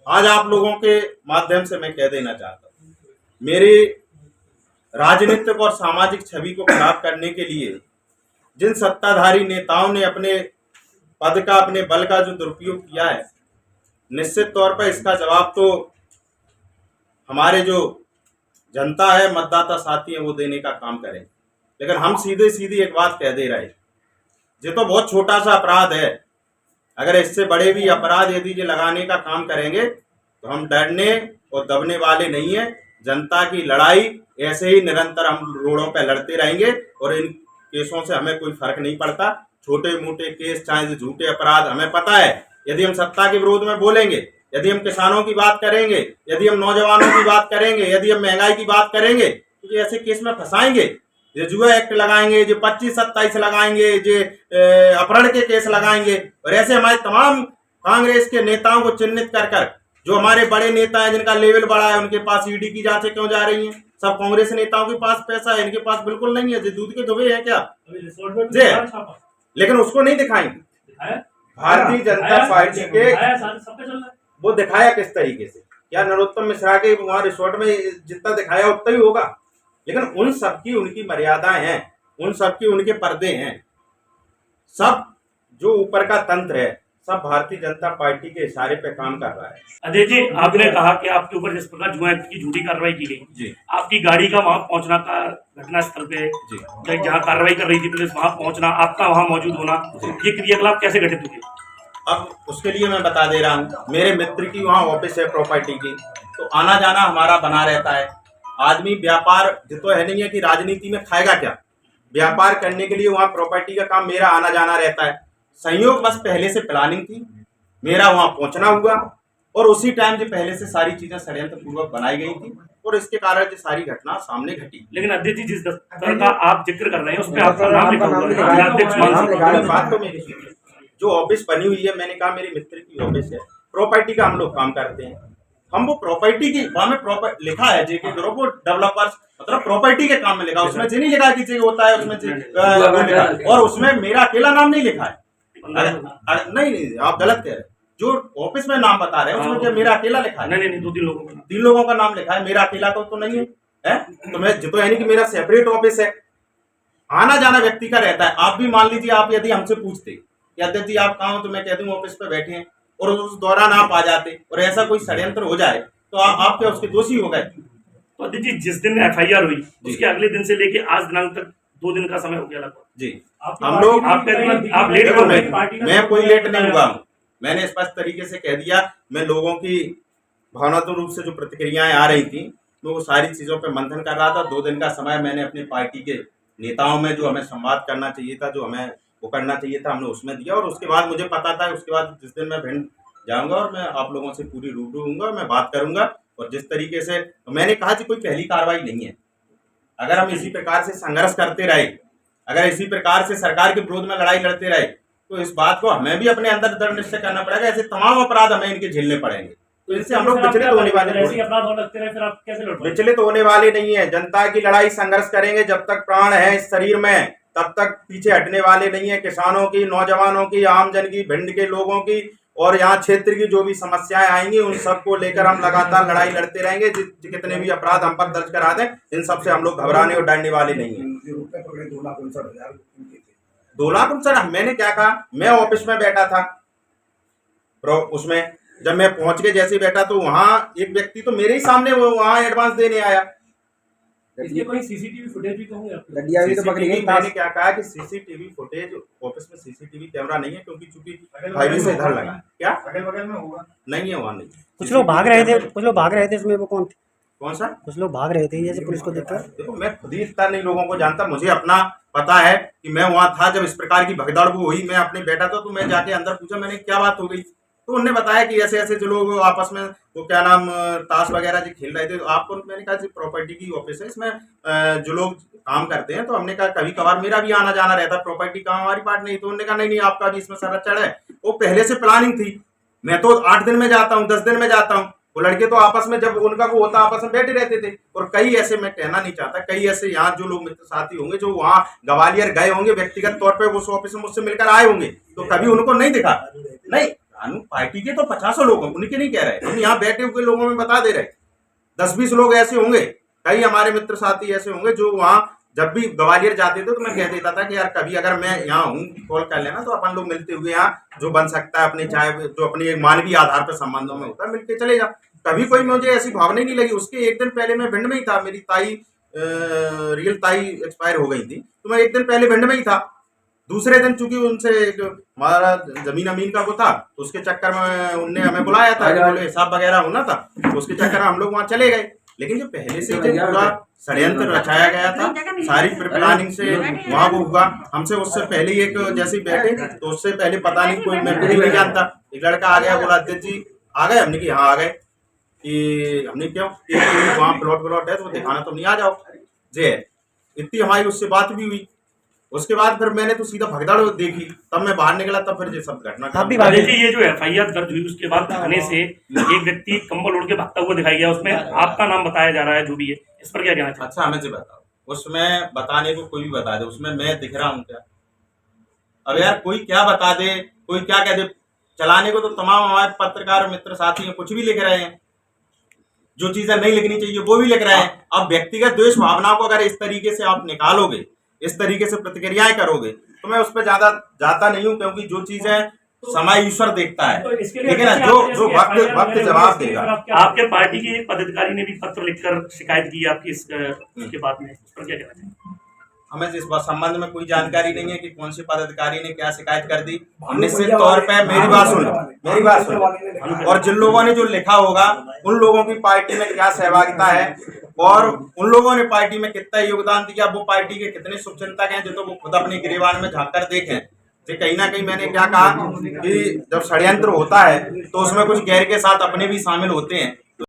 आज आप लोगों के माध्यम से मैं कह देना चाहता हूँ, मेरी राजनीतिक और सामाजिक छवि को खराब करने के लिए जिन सत्ताधारी नेताओं ने अपने पद का, अपने बल का जो दुरुपयोग किया है, निश्चित तौर पर इसका जवाब तो हमारे जो जनता है, मतदाता साथी है, वो देने का काम करें। लेकिन हम सीधे सीधी एक बात कह दे रहे, ये तो बहुत छोटा सा अपराध है। अगर इससे बड़े भी अपराध यदि ये लगाने का काम करेंगे तो हम डरने और दबने वाले नहीं है। जनता की लड़ाई ऐसे ही निरंतर हम रोडों पर लड़ते रहेंगे और इन केसों से हमें कोई फर्क नहीं पड़ता। छोटे मोटे केस, चाहे झूठे अपराध, हमें पता है यदि हम सत्ता के विरोध में बोलेंगे, यदि हम किसानों की बात करेंगे, यदि हम नौजवानों की बात करेंगे, यदि हम महंगाई की बात करेंगे, तो ये ऐसे केस में फंसाएंगे। ये जुआ एक्ट लगाएंगे, जो 25-27 लगाएंगे, जो अपहरण के केस लगाएंगे, और ऐसे हमारे तमाम कांग्रेस के नेताओं को चिन्हित कर कर, जो हमारे बड़े नेता हैं जिनका लेवल बड़ा है, उनके पास ईडी की जांचें क्यों जा रही हैं? सब कांग्रेस नेताओं के पास पैसा है, इनके पास बिल्कुल नहीं है। जो दूध के धुबे हैं क्या जी, लेकिन उसको नहीं दिखाएंगे। भारतीय जनता पार्टी के वो दिखाया किस तरीके से, क्या नरोत्तम मिश्रा के वहां रिसोर्ट में जितना दिखाया उतना ही होगा? लेकिन उन सबकी उनकी मर्यादाएं हैं, उन सबकी उनके पर्दे हैं। सब जो ऊपर का तंत्र है, सब भारतीय जनता पार्टी के इशारे पे काम कर रहा है। अजय जी, आपने कहा कि आपके ऊपर जिस प्रकार जुआ एक्ट की झूठी कार्रवाई की गई जी, आपकी गाड़ी का वहां पहुंचना का घटना स्थल पे जी, जहां कार्रवाई कर रही थी पुलिस, वहां पहुंचना, आपका वहां मौजूद होना, ये क्रियाकलाप कैसे घटित हुए? अब उसके लिए मैं बता दे रहा हूँ। मेरे मित्र की वहाँ ऑफिस है प्रॉपर्टी की, तो आना जाना हमारा बना रहता है। आदमी व्यापार तो है नहीं है कि राजनीति में खाएगा क्या, व्यापार करने के लिए वहाँ प्रॉपर्टी का काम, मेरा आना जाना रहता है। संयोग बस पहले से प्लानिंग थी, मेरा वहाँ पहुँचना हुआ और उसी टाइम जो पहले से सारी चीजें षड्यंत्र पूर्वक बनाई गई थी और इसके कारण जो सारी घटना सामने घटी। लेकिन अध्यक्ष जी, जिस दफ्तर का आप जिक्र कर रहे हैं उस पर आपका नाम लिखा हुआ है, जिलाध्यक्ष मान बात तो मेरी सुनिए। जो ऑफिस बनी हुई है, मैंने कहा मेरे मित्र की ऑफिस है, प्रॉपर्टी का हम लोग काम करते हैं। हम वो प्रॉपर्टी की वहां में प्रॉपर लिखा है जेके ग्रुप, वो डेवलपर्स मतलब प्रॉपर्टी के काम में लिखा, उसमें जी नहीं लिखा कि जी होता है उसमें और उसमें मेरा अकेला नाम नहीं लिखा है। नहीं, आप गलत कह रहे हैं। जो ऑफिस में नाम बता रहे हैं उसमें क्या मेरा अकेला लिखा है? नहीं, 2-3 लोगों का नाम लिखा है, मेरा अकेला तो नहीं है। तो मैं तो यानी कि मेरा सेपरेट ऑफिस है, आना जाना व्यक्ति का रहता है। आप भी मान लीजिए, आप यदि हमसे पूछते अध्यक्ष जी आप कहाँ हो, तो मैं कहती हूँ ऑफिस पे बैठे हैं, और उस दौरान आप आ जाते और ऐसा कोई षड्यंत्र हो जाए तो आप क्या उसके दोषी हो गए? तो अध्यक्ष जी, जिस दिन एफआईआर हुई उसके अगले दिन से लेके आज दिनांक तक 2 दिन का समय हो गया लगभग जी। हम लोग आप लेट हो गए? मैं कोई लेट नहीं हुआ हूँ। मैंने स्पष्ट तरीके से कह दिया। मैं लोगों की भावनात्मक रूप से जो प्रतिक्रियाएं आ रही थी, मैं वो सारी चीजों पर मंथन कर रहा था। 2 दिन का समय मैंने अपनी पार्टी के नेताओं में, जो हमें संवाद करना चाहिए था, जो हमें वो करना चाहिए था, हमने उसमें दिया। और उसके बाद मुझे पता था उसके बाद जिस दिन मैं भिंड जाऊंगा और मैं आप लोगों से पूरी रूबरू होऊंगा, मैं बात करूंगा। और जिस तरीके से तो मैंने कहा कि कोई पहली कार्रवाई नहीं है। अगर हम इसी प्रकार से संघर्ष करते रहे, अगर इसी प्रकार से सरकार के विरोध में लड़ाई लड़ते रहे, तो इस बात को हमें भी अपने अंदर दृढ़ निश्चय करना पड़ेगा। ऐसे तमाम अपराध हमें इनके झेलने पड़ेंगे। तो इनसे हम लोग विचलित होने वाले विचलित होने वाले नहीं है। जनता की लड़ाई संघर्ष करेंगे जब तक प्राण है इस शरीर में, तब तक पीछे हटने वाले नहीं है। किसानों की, नौजवानों की, आमजन की, भिंड के लोगों की और यहाँ क्षेत्र की जो भी समस्याएं आएंगी, उन सबको लेकर हम लगातार लड़ाई लड़ते रहेंगे। कितने भी अपराध हम पर दर्ज करा दें, इन सबसे हम लोग घबराने और डरने वाले नहीं है। 2,59,000 मैंने क्या कहा, मैं ऑफिस में बैठा था, उसमें जब मैं पहुंच के जैसे बैठा तो वहां एक व्यक्ति तो मेरे ही सामने वो वहां एडवांस देने आया। इसके कोई सीसीटीवी फुटेज भी तो होंगे? मैंने क्या कहा कि सीसीटीवी फुटेज, ऑफिस में सीसीटीवी कैमरा नहीं है, क्योंकि चूंकि हाईवे से इधर लगा। क्या बगल में होगा? नहीं है, वहाँ नहीं। कुछ लोग भाग रहे थे इसमें, वो कौन थे? कौन सा? कुछ लोग भाग रहे थे जैसे पुलिस को देखकर। देखो, मैं खुद ही इतना नहीं लोगों को जानता, मुझे अपना पता है कि मैं वहां था जब इस प्रकार की भगदड़ हुई। मैं अपने बैठा था, तो मैं जाके अंदर पूछा, मैंने क्या बात हो गई, तो उन्होंने बताया कि ऐसे ऐसे जो लोग आपस में वो क्या नाम ताश वगैरह जो खेल रहे थे। तो आपको मैंने कहा प्रॉपर्टी की ऑफिस है, इसमें जो लोग काम करते हैं, तो हमने कहा कभी कभार मेरा भी आना जाना रहता, प्रॉपर्टी का हमारी पार्ट नहीं। तो उन्होंने कहा नहीं, आपका भी इसमें संरक्षण है। वो पहले से प्लानिंग थी। मैं तो 8 दिन में जाता हूँ, 10 दिन में जाता हूँ। वो लड़के तो आपस में जब उनका वो होता आपस में बैठे रहते थे। और कई ऐसे, मैं कहना नहीं चाहता, कई ऐसे यहाँ जो लोग मित्र साथी होंगे जो वहाँ ग्वालियर गए होंगे, व्यक्तिगत तौर पर उस ऑफिस में मुझसे मिलकर आए होंगे, तो कभी उनको नहीं दिखा। नहीं, कानून पार्टी के तो 50 लोग हैं, उनके नहीं कह रहे, हम यहाँ बैठे हुए लोगों में बता दे रहे। 10-20 लोग ऐसे होंगे, कई हमारे मित्र साथी ऐसे होंगे जो वहाँ जब भी ग्वालियर जाते थे तो मैं कह देता था कि यार कभी अगर मैं यहाँ हूँ कॉल कर लेना, तो अपन लोग मिलते हुए यहाँ जो बन सकता है अपने, चाहे जो अपनी एक मानवीय आधार पर संबंधों में होता है, मिलके चलेगा। कभी कोई मुझे ऐसी भावना ही नहीं लगी। उसके एक दिन पहले मैं भिंड में ही था, मेरी ताई रियल ताई एक्सपायर हो गई थी, तो मैं एक दिन पहले भिंड में ही था। दूसरे दिन चूंकि उनसे हमारा जमीन अमीन का वो था, तो उसके चक्कर में उनने हमें बुलाया था, बोले हिसाब वगैरह होना था, तो उसके चक्कर में हम लोग वहाँ चले गए। लेकिन जो पहले से जो पूरा षड्यंत्र रचाया गया था, सारी प्लानिंग से वहाँ वो हुआ। हमसे उससे पहले एक जैसे ही बैठे तो उससे पहले पता नहीं कोई, मैं भी नहीं जानता, एक लड़का आ गया, बोला अध्यक्ष जी आ गए। हमने कि हाँ आ गए। कि हमने क्यों, वहाँ प्लॉट है तो दिखाना तो नहीं, आ जाओ जे। इतनी हमारी उससे बात भी हुई। उसके बाद फिर मैंने तो सीधा भगदड़ देखी, तब मैं बाहर निकला, तब फिर ये सब घटना। आप भी भागे। देखिए, ये जो FIR दर्ज हुई उसके बाद थाने से एक व्यक्ति कंबल ओढ़ के भागता हुआ दिखाई गया, उसमें आपका नाम बताया जा रहा है, जो भी है, इस पर क्या कहना चाहिए? अच्छा, हमें से बताओ, उसमें बताने को कोई भी बता दे, उसमें मैं दिख रहा हूँ क्या? अब यार कोई क्या बता दे, कोई क्या कह दे, चलाने को तो तमाम हमारे पत्रकार मित्र साथी हैं, कुछ भी लिख रहे हैं, जो चीजें नहीं लिखनी चाहिए वो भी लिख रहे हैं। अब व्यक्तिगत द्वेष भावना को अगर इस तरीके से आप निकालोगे, इस तरीके से प्रतिक्रियाएं करोगे, तो मैं उस पर ज्यादा जाता नहीं हूं, क्योंकि जो चीज है समय ईश्वर देखता है, ठीक है ना, जो वक्त जवाब देगा। आपके पार्टी के एक पदाधिकारी ने भी पत्र लिखकर शिकायत की आपकी इसके बाद में, उस पर क्या कहना चाहिए? हमें इस बात संबंध में कोई जानकारी नहीं है कि कौन से पदाधिकारी ने क्या शिकायत कर दी। निश्चित तौर पे मेरी बात सुन, और जिन लोगों ने जो लिखा होगा उन लोगों की पार्टी में क्या सहभागिता है और उन लोगों ने पार्टी में कितना योगदान दिया, वो पार्टी के कितने शुभचिंतक हैं, जो तो वो खुद अपने गिरेबान में झांक कर देखें। तो कहीं ना कहीं मैंने क्या कहा कि जब षड्यंत्र होता है तो उसमें कुछ गैर के साथ अपने भी शामिल होते हैं।